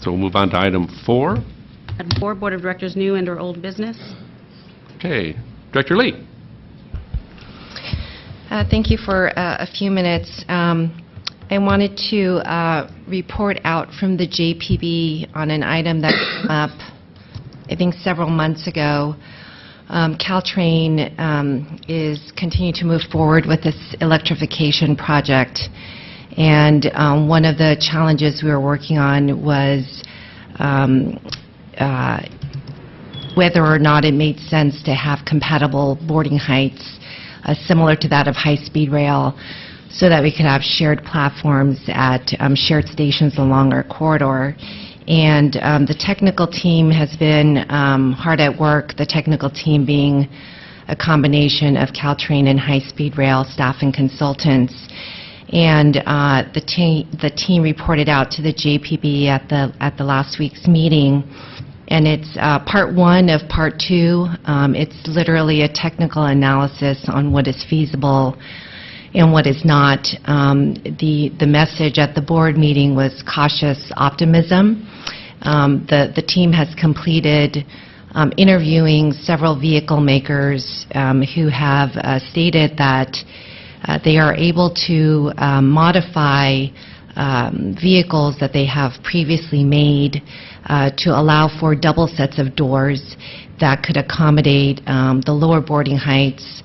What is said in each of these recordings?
So we'll move on to item 4. Item 4, Board of Directors, new and/or old business. Okay. Director Lee. Thank you for a few minutes. I wanted to report out from the JPB on an item that came up, I think, several months ago. Caltrain is continuing to move forward with this electrification project. And one of the challenges we were working on was whether or not it made sense to have compatible boarding heights similar to that of high-speed rail, so that we could have shared platforms at shared stations along our corridor. And the technical team has been hard at work, the technical team being a combination of Caltrain and high-speed rail staff and consultants. And the team reported out to the JPB at the last week's meeting. And it's part 1 of part 2. It's literally a technical analysis on what is feasible and what is not. The message at the board meeting was cautious optimism. The team has completed interviewing several vehicle makers who have stated that they are able to modify vehicles that they have previously made to allow for double sets of doors that could accommodate the lower boarding heights,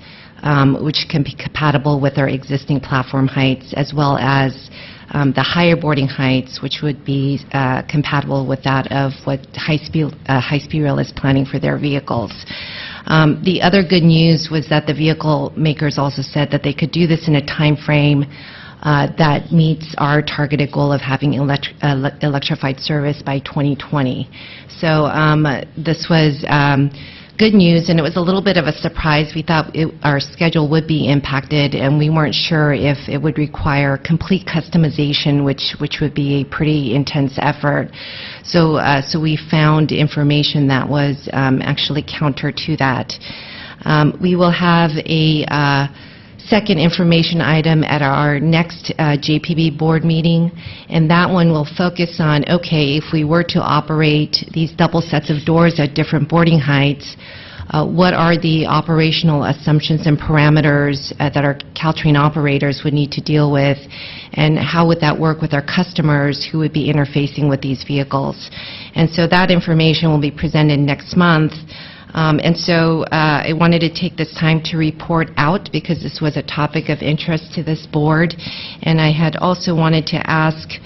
which can be compatible with our existing platform heights, as well as the higher boarding heights, which would be compatible with that of what high-speed rail is planning for their vehicles. The other good news was that the vehicle makers also said that they could do this in a time frame that meets our targeted goal of having electrified service by 2020. So this was good news, and it was a little bit of a surprise. We thought our schedule would be impacted, and we weren't sure if it would require complete customization, which would be a pretty intense effort. So we found information that was actually counter to that. We will have a second information item at our next JPB board meeting, and that one will focus on, okay, if we were to operate these double sets of doors at different boarding heights, what are the operational assumptions and parameters that our Caltrain operators would need to deal with, and how would that work with our customers who would be interfacing with these vehicles? And so that information will be presented next month. And so I wanted to take this time to report out because this was a topic of interest to this board. And I had also wanted to ask,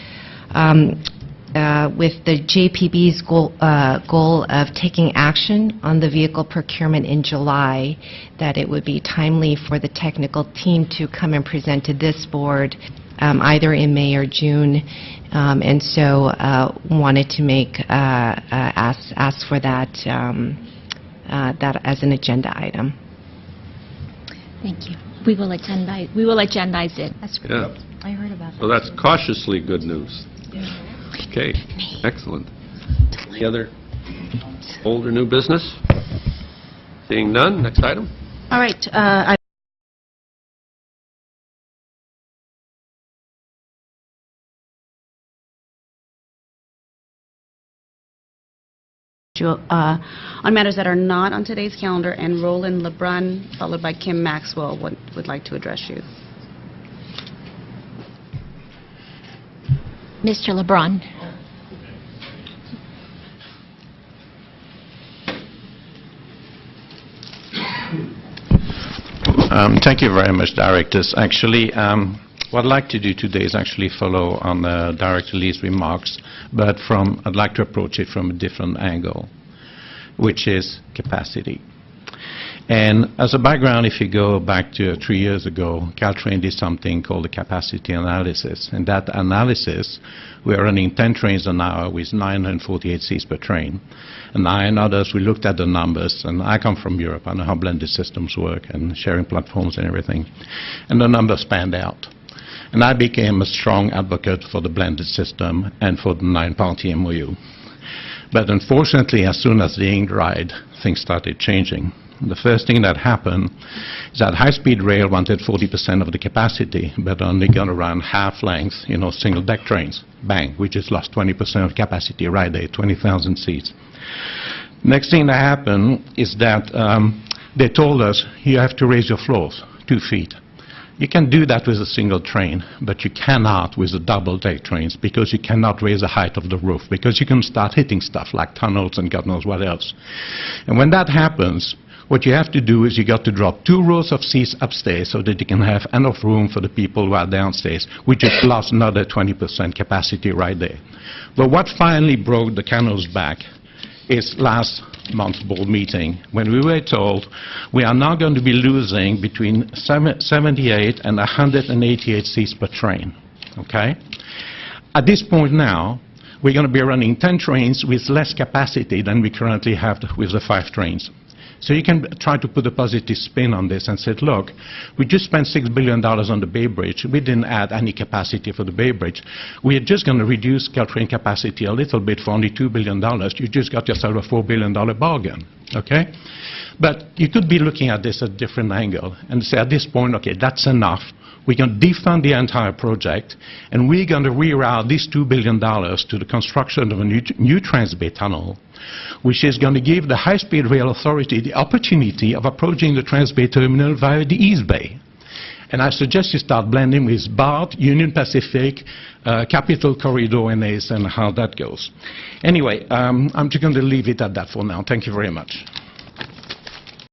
with the JPB's goal of taking action on the vehicle procurement in July, that it would be timely for the technical team to come and present to this board either in May or June. And so wanted to make ask for that. That as an agenda item. Thank you. We will agendize it. That's great. Yeah. I heard about So that's cautiously good news. Okay, excellent. Any other old or new business? Seeing none, next item. All right. On matters that are not on today's calendar, and Roland LeBrun, followed by Kim Maxwell, would like to address you. Mr. LeBrun. Thank you very much, Directors. Actually, what I'd like to do today is actually follow on Director Lee's remarks, but I'd like to approach it from a different angle, which is capacity. And as a background, if you go back to 3 years ago, Caltrain did something called a capacity analysis. And that analysis, we are running 10 trains an hour with 948 seats per train. And I and others, we looked at the numbers, and I come from Europe. I know how blended systems work and sharing platforms and everything. And the numbers panned out. And I became a strong advocate for the blended system and for the 9-party MOU. But unfortunately, as soon as the ink dried, things started changing. The first thing that happened is that high-speed rail wanted 40% of the capacity, but only going to run half-length, single-deck trains. Bang, we just lost 20% of capacity right there, 20,000 seats. Next thing that happened is that they told us, you have to raise your floors 2 feet. You can do that with a single train, but you cannot with the double-deck trains, because you cannot raise the height of the roof, because you can start hitting stuff like tunnels and God knows what else. And when that happens, what you have to do is you got to drop 2 rows of seats upstairs so that you can have enough room for the people who are downstairs. We just lost another 20% capacity right there. But what finally broke the camel's back is last month's board meeting, when we were told we are now going to be losing between 78 and 188 seats per train. Okay? At this point now, we're going to be running 10 trains with less capacity than we currently have with the 5 trains. So you can try to put a positive spin on this and say, look, we just spent $6 billion on the Bay Bridge. We didn't add any capacity for the Bay Bridge. We are just going to reduce Caltrain capacity a little bit for only $2 billion. You just got yourself a $4 billion bargain. Okay? But you could be looking at this at a different angle and say at this point, okay, that's enough. We're going to defund the entire project, and we're going to reroute this $2 billion to the construction of a new Transbay tunnel, which is going to give the High-Speed Rail Authority the opportunity of approaching the Transbay terminal via the East Bay. And I suggest you start blending with BART, Union Pacific, Capital Corridor, and ACE, and how that goes. Anyway, I'm just going to leave it at that for now. Thank you very much.